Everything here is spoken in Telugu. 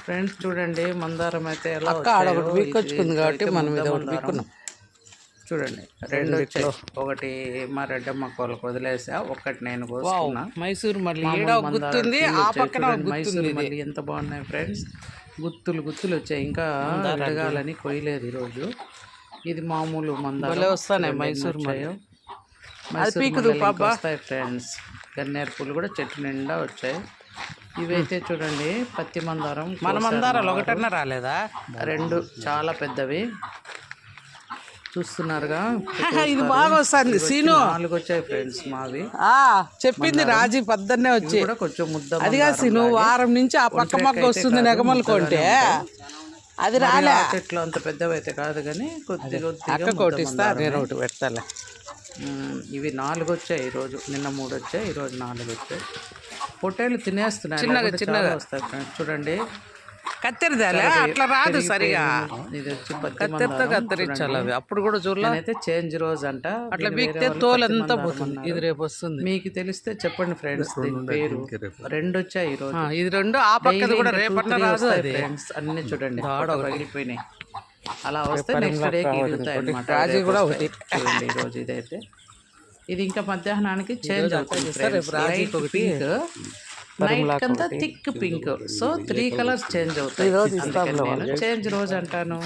ఫ్రెండ్స్ చూడండి మందారం అయితే ఎలా ఒకటి వీకొచ్చుకుంది కాబట్టి మనం ఇది ఒకటి వీక్కున్నాం. చూడండి రెండు వచ్చాయి. ఒకటి మా రెడ్డమ్మ కోళ్ళకు వదిలేసా, ఒక్కటి నేను కోసుకున్నా. మైసూర్ మళ్ళీ గుర్తుంది, ఆ పక్కన మైసూర్ మళ్ళీ ఎంత బాగున్నాయి ఫ్రెండ్స్. గుత్తులు వచ్చాయి. ఇంకా ఎదగాలని కొయ్యలేదు ఈరోజు. ఇది మామూలు మందారం వస్తాయి. మైసూర్ వస్తాయి ఫ్రెండ్స్. గన్నేరు పూలు కూడా చెట్టు నిండా వచ్చాయి. ఇవైతే చూడండి పత్తి మందారం. మన మందారాలు ఒకటన్నా రాలేదా? రెండు చాలా పెద్దవి చూస్తున్నారుగా. ఇది బాగా వస్తుంది సీను. 4 వచ్చాయి ఫ్రెండ్స్ మావి. చెప్పింది రాజీ పొద్దున్నే వచ్చి కూడా కొంచెం ముద్ద. అదిగా సీను వారం నుంచి ఆ పక్క మొక్క వస్తుంది నెగమలు కొంటే అది రాలే. చెట్లు అంత పెద్దవి అయితే కాదు కానీ కొద్దిగా అక్క కోటిస్తా, నేను ఒకటి పెడతాలే. ఇవి 4 వచ్చాయి ఈరోజు. నిన్న 3 వచ్చాయి, ఈరోజు 4 వచ్చాయి. పొట్టేలు తినేస్తున్నాయి. చిన్నగా వస్తాయి ఫ్రెండ్స్. చూడండి కత్తెరదాలే అట్లా రాదు సరిగా. ఇది వచ్చి కత్తెరతో కత్తిరించాలి. అవి అప్పుడు కూడా చూడలేదు. చేంజ్ రోజు అంట. అట్లా బీక్తే తోలంతా పోతుంది. ఇది రేపు వస్తుంది. మీకు తెలిస్తే చెప్పండి ఫ్రెండ్స్. దీని పేరు 2 వచ్చాయి ఈరోజు. ఇది 2 ఆ పక్కది కూడా రేపట్ల రాదు ఫ్రెండ్స్. అన్ని చూడండి పగిలిపోయినాయి. అలా వస్తే నెక్స్ట్ డేకి ఎగురుతాయి అన్నమాట. రాజీ కూడా ఒకటి చూడండి ఈరోజు ఇదైతే. ఇది ఇంకా మధ్యాహ్నానికి చేంజ్ అవుతుంది. పింక్ నైట్ అంతా thick pink. So 3 colours change అవుతాయి. చేంజ్ రోజు అంటాను.